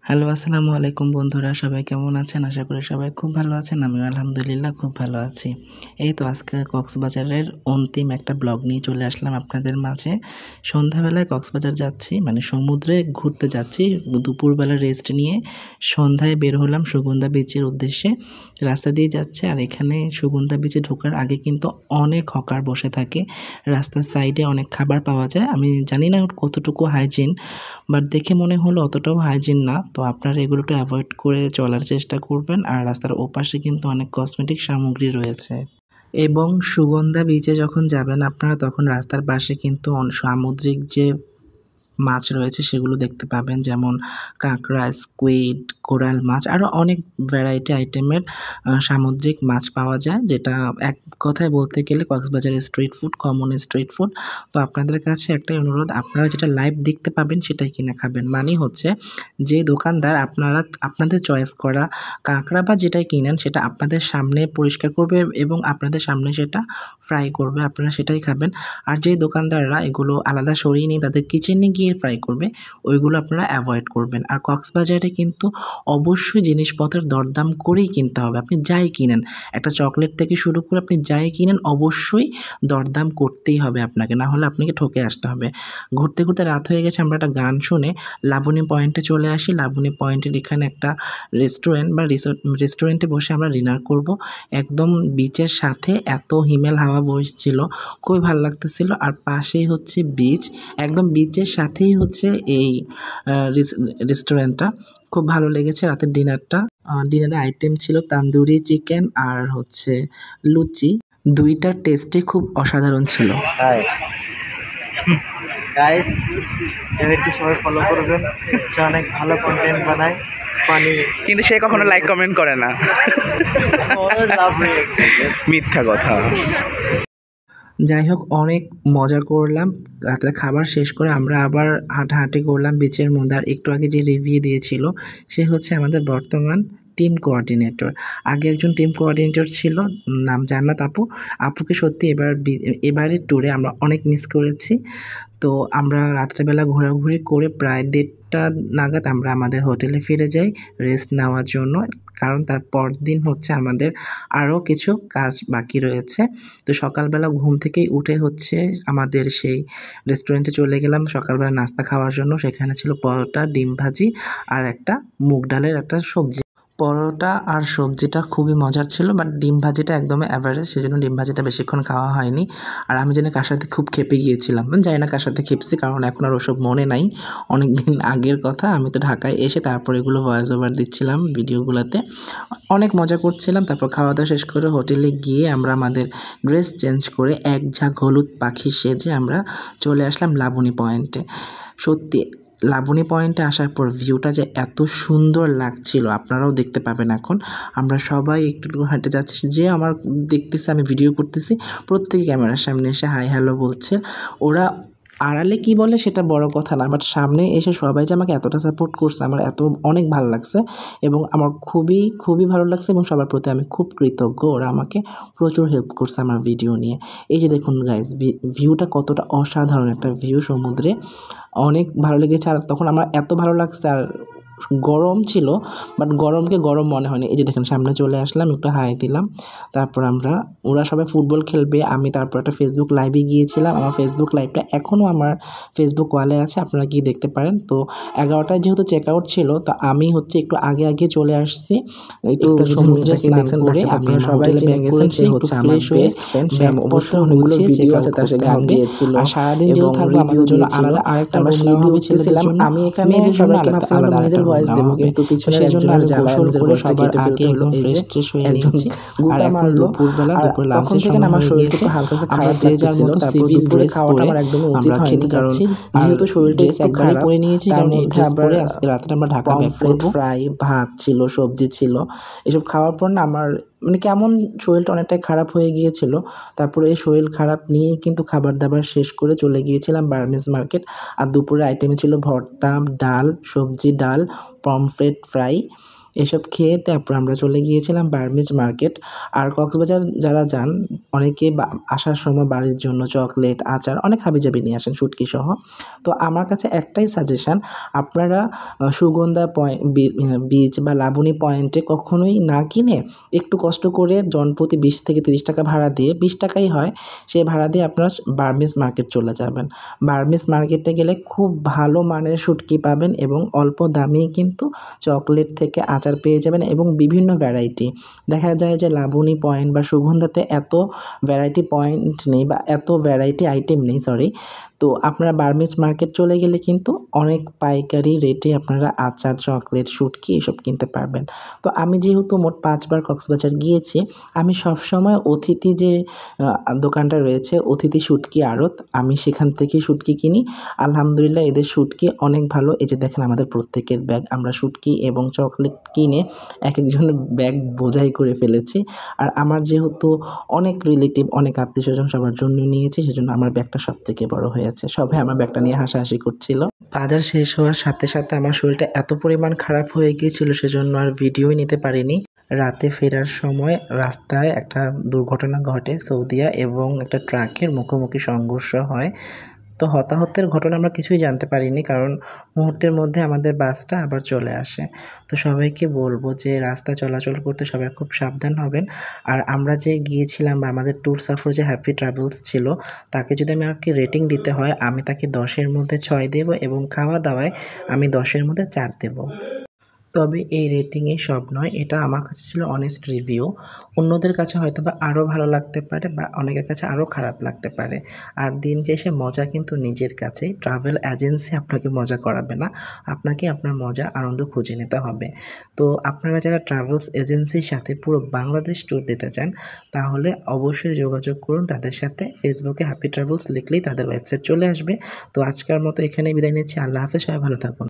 Hello, আসসালামু আলাইকুম বন্ধুরা, সবাই কেমন আছেন? আশা করি সবাই খুব ভালো আছেন। আমিও আলহামদুলিল্লাহ খুব ভালো আছি। এই তো আজকে কক্সবাজারের অন্তিম একটা ব্লগ নিয়ে চলে আসলাম আপনাদের মাঝে। সন্ধ্যাবেলায় কক্সবাজার যাচ্ছি, মানে সমুদ্রে ঘুরতে যাচ্ছি। দুপুরবেলা রেস্ট নিয়ে সন্ধ্যায় বের হলাম সুগন্ধা বিচের উদ্দেশ্যে। রাস্তা দিয়ে যাচ্ছে, আর এখানে সুগন্ধা বিচে ঢোকার আগে কিন্তু অনেক হকার বসে থাকে। রাস্তার সাইডে অনেক খাবার পাওয়া যায়। আমি জানি না কতটুকু হাইজিন, বাট দেখে মনে হলো অতটাও হাইজিন না। তো আপনারা এগুলো একটু অ্যাভয়েড করে চলার চেষ্টা করবেন। আর রাস্তার ওপাশে কিন্তু অনেক কসমেটিক সামগ্রী রয়েছে। এবং সুগন্ধা বিচে যখন যাবেন আপনারা, তখন রাস্তার পাশে কিন্তু সামুদ্রিক যে মাছ রয়েছে সেগুলো দেখতে পাবেন, যেমন কাঁকড়া, স্কুইড, কোরাল মাছ, আরও অনেক ভ্যারাইটি আইটেমের সামুদ্রিক মাছ পাওয়া যায়, যেটা এক কথায় বলতে গেলে কক্সবাজারের street food, common street food. তো আপনাদের কাছে একটাই অনুরোধ, আপনারা যেটা লাইভ দেখতে পাবেন সেটাই কিনে খাবেন। মানে হচ্ছে যে দোকানদার আপনাদের চয়েস করা কাঁকড়া বা যেটাই কিনেন সেটা আপনাদের সামনে পরিষ্কার করবে এবং আপনাদের সামনে সেটা ফ্রাই করবে, আপনারা সেটাই খাবেন। আর যে দোকানদাররা এগুলো আলাদা সরিয়ে নিয়ে তাদের কিচেনে গিয়ে ফ্রাই করবে, ওইগুলো আপনারা অ্যাভয়েড করবেন। আর কক্সবাজারে কিন্তু অবশ্যই জিনিসপত্রের দরদাম করেই কিনতে হবে। আপনি যাই কিনেন, একটা চকলেট থেকে শুরু করে আপনি যাই কিনেন, অবশ্যই দরদাম করতেই হবে আপনাকে, না হলে আপনাকে ঠকে আসতে হবে। ঘুরতে ঘুরতে রাত হয়ে গেছে, আমরা একটা গান শুনে লাবণী পয়েন্টে চলে আসি। লাবণী পয়েন্টের এখানে একটা রেস্টুরেন্ট বা রেস্টুরেন্টে বসে আমরা ডিনার করব। একদম বিচের সাথে এত হিমেল হাওয়া বসছিল, খুবই ভালো লাগতেছিল। আর পাশেই হচ্ছে বিচ, একদম বিচের সাথেই হচ্ছে এই রেস্টুরেন্টটা। খুব ভালো লেগেছে রাতের ডিনারটা। ডিনারে আইটেম ছিল তান্দুরি চিকেন আর হচ্ছে লুচি। দুইটার টেস্টই খুব অসাধারণ ছিল। হাই গাইস, জাভেদকে সবাই ফলো করবেন। সে অনেক ভালো কন্টেন্ট বানায়, ফানি, কিন্তু সে কখনো লাইক কমেন্ট করে না। মিথ্যা কথা। যাই হোক, অনেক মজা করলাম। রাতের খাবার শেষ করে আমরা আবার হাঁটাহাঁটি করলাম বিচের মধ্যে। আর একটু আগে যে রিভিউ দিয়েছিল সে হচ্ছে আমাদের বর্তমান টিম কোঅর্ডিনেটর। আগে একজন টিম কোঅর্ডিনেটর ছিল, নাম জান্নাত আপু। আপুকে সত্যি এবারের ট্যুরে আমরা অনেক মিস করেছি। তো আমরা রাত্রেবেলা ঘোরাঘুরি করে প্রায় 1:30 নাগাদ আমরা আমাদের হোটেলে ফিরে যাই রেস্ট নেওয়ার জন্য, কারণ তার পরদিন হচ্ছে আমাদের আরও কিছু কাজ বাকি রয়েছে। তো সকালবেলা ঘুম থেকেই উঠে হচ্ছে আমাদের সেই রেস্টুরেন্টে চলে গেলাম সকালবেলা নাস্তা খাওয়ার জন্য। সেখানে ছিল পরোটা, ডিম ভাজি আর একটা মুগ ডালের একটা সবজি। পরোটা আর সবজিটা খুবই মজার ছিল, বাট ডিম ভাজিটা একদমই অ্যাভারেজ, সেজন্য ডিম ভাজিটা বেশিক্ষণ খাওয়া হয়নি। আর আমি জানি কার সাথে খুব খেপে গিয়েছিলাম, জানি না কার সাথে খেপছি, কারণ এখন আর ওসব মনে নাই, অনেক দিন আগের কথা। আমি তো ঢাকায় এসে তারপর এগুলো ভয়েস ওভার দিচ্ছিলাম ভিডিওগুলোতে। অনেক মজা করছিলাম। তারপর খাওয়া দাওয়া শেষ করে হোটেলে গিয়ে আমরা আমাদের ড্রেস চেঞ্জ করে এক ঝাঁক হলুদ পাখি সেজে আমরা চলে আসলাম লাবণী পয়েন্টে। সত্যি লাবণী পয়েন্টে আসার পর ভিউটা যে এত সুন্দর লাগছিল আপনারাও দেখতে পাবেন। এখন আমরা সবাই একটু হেঁটে যাচ্ছি, যে আমার দেখতেছে আমি ভিডিও করতেছি, প্রত্যেকে ক্যামেরার সামনে এসে হাই হ্যালো বলছে। ওরা আড়ালে কি বলে সেটা বড় কথা না, বাট সামনে এসে সবাই যে আমাকে এতটা সাপোর্ট করছে, আমার অনেক ভালো লাগছে এবং আমার খুবই খুবই ভালো লাগছে এবং সবার প্রতি আমি খুব কৃতজ্ঞ। ওরা আমাকে প্রচুর হেল্প করছে আমার ভিডিও নিয়ে। এই যে দেখুন গাইজ, ভিউটা কতটা অসাধারণ একটা ভিউ সমুদ্রে, অনেক ভালো লেগেছে। আর তখন আমার এত ভালো লাগছে, আর গরম ছিল, বাট গরমকে গরম মনে হয়নি। এই যে দেখেন সামনে চলে আসলাম, একটু হাই দিলাম। তারপর ওরা সবাই ফুটবল খেলবে, আমি তারপর একটা ফেসবুক লাইভে গিয়েছিলাম। আমার ফেসবুক লাইভটা এখনও আমার ফেসবুক ওয়ালে আছে, আপনারা গিয়ে দেখতে পারেন। তো 11টায় যেহেতু চেক আউট ছিল, তো আমি হচ্ছে একটু আগে চলে আসছি, একটু সমুদ্রে স্নান করে। আপনারা সবাই জেনে গেছেন সে হচ্ছে আমার বেস্ট ফ্রেন্ড। অবশ্যই অনেকগুলো ভিডিও আছে তার সাথে গান গিয়েছিল, আর সারাদিন যেহেতু থাকবো আমাদের জন্য আলাদা আরেকটা রুম নেওয়া হবে ছেলেদের জন্য। আমি এখানে সবাইকে আলাদা নিজের ভয়েস দেবো, কিন্তু পিছনে সেজন্য আমি গোসল করে সবার আগে একদম ফ্রেশ ট্রেশ হয়ে নিয়েছি। আর এখন দুপুরবেলা লাঞ্চের সময় আমার শরীরটা হালকা খারাপ যে যার মতো সিভিল ড্রেস পরে আমরা খেতে যাচ্ছি। যেহেতু শরীরটা একবারে পরে নিয়েছি, কারণ এই ড্রেস পরে আজকে রাতে আমরা ঢাকা ব্যাক করবো। ফ্রাই, ভাত ছিল, সবজি ছিল, এসব খাওয়ার পর না আমার মানে কেমন শরীরটা অনেকটাই খারাপ হয়ে গিয়েছিল। তারপরে এই শরীর খারাপ নিয়েই কিন্তু খাবার দাবার শেষ করে চলে গিয়েছিলাম বার্মিজ মার্কেট। আর দুপুরে আইটেমে ছিল ভর্তা, ডাল, সবজি, ডাল, পমফ্রেট ফ্রাই এসব খেয়ে তারপর আমরা চলে গিয়েছিলাম বার্মিজ মার্কেট। আর কক্সবাজার যারা যান অনেকে আসার সময় বাড়ির জন্য চকলেট, আচার অনেক হাবিজাবি নিয়ে আসেন শুটকি সহ। তো আমার কাছে একটাই সাজেশান, আপনারা সুগন্ধা বিচ বা লাবণী পয়েন্টে কখনোই না কিনে একটু কষ্ট করে জনপ্রতি 20 থেকে 30 টাকা ভাড়া দিয়ে, 20 টাকাই হয়, সেই ভাড়া দিয়ে আপনারা বার্মিজ মার্কেট চলে যাবেন। বার্মিজ মার্কেটে গেলে খুব ভালো মানের শুটকি পাবেন এবং অল্প দামেই কিন্তু চকলেট থেকে আচার পেয়ে যাবেন এবং বিভিন্ন ভ্যারাইটি। দেখা যায় যে লাবণী পয়েন্ট বা সুগন্ধাতে এত ভ্যারাইটি পয়েন্ট নেই বা এত ভ্যারাইটি আইটেম নেই, তো আপনারা বার্মিজ মার্কেট চলে গেলে কিন্তু অনেক পাইকারি রেটে আপনারা আচার, চকলেট, শুটকি এসব কিনতে পারবেন। তো আমি যেহেতু মোট 5 বার কক্সবাজার গিয়েছি, আমি সবসময় অতিথি যে দোকানটা রয়েছে, অতিথি শুটকি আড়ত, আমি সেখান থেকেই শুটকি কিনি। আলহামদুলিল্লাহ এদের শুটকি অনেক ভালো। এই যে দেখেন আমাদের প্রত্যেকের ব্যাগ, আমরা শুটকি এবং চকলেট কিনে এক একজনের ব্যাগ বোঝাই করে ফেলেছি। আর আমার যেহেতু অনেক রিলেটিভ, অনেক আত্মীয়স্বজন সবার জন্য নিয়েছি, সেজন্য আমার ব্যাগটা সবথেকে বড় হয়েছে। সবাই আমার ব্যাগটা নিয়ে হাসাহাসি করছিল। বাজার শেষ হওয়ার সাথে সাথে আমার শরীরটা এত পরিমাণ খারাপ হয়ে গিয়েছিল, সেজন্য আর ভিডিওই নিতে পারিনি। রাতে ফেরার সময় রাস্তায় একটা দুর্ঘটনা ঘটে, সৌদিয়া এবং একটা ট্রাকের মুখোমুখি সংঘর্ষ হয়। তো হতাহতের ঘটনা আমরা কিছুই জানতে পারিনি, কারণ মুহূর্তের মধ্যে আমাদের বাসটা আবার চলে আসে। তো সবাইকে বলবো যে রাস্তা চলাচল করতে সবাই খুব সাবধান হবেন। আর আমরা যে গিয়েছিলাম বা আমাদের ট্যুর সফর যে হ্যাপি ট্রাভেলস ছিল, তাকে যদি আমাকে রেটিং দিতে হয়, আমি তাকে 10-এর মধ্যে 6 দেবো এবং খাওয়া দাওয়ায় আমি 10-এর মধ্যে 4 দেবো। তবে এই রেটিংয়ে সব নয়, এটা আমার কাছে ছিল অনেস্ট রিভিউ। অন্যদের কাছে হয়তো বা আরও ভালো লাগতে পারে বা অনেকের কাছে আরও খারাপ লাগতে পারে। আর দিন শেষে মজা কিন্তু নিজের কাছেই। ট্রাভেল এজেন্সি আপনাকে মজা করাবে না, আপনাকে আপনার মজা আনন্দ খুঁজে নিতে হবে। তো আপনারা যারা ট্রাভেলস এজেন্সির সাথে পুরো বাংলাদেশ ট্যুর দিতে চান, তাহলে অবশ্যই যোগাযোগ করুন তাদের সাথে। ফেসবুকে হ্যাপি ট্রাভেলস লিখলেই তাদের ওয়েবসাইট চলে আসবে। তো আজকের মতো এখানেই বিদায় নিচ্ছি। আল্লাহ হাফেজ, সবাই ভালো থাকুন।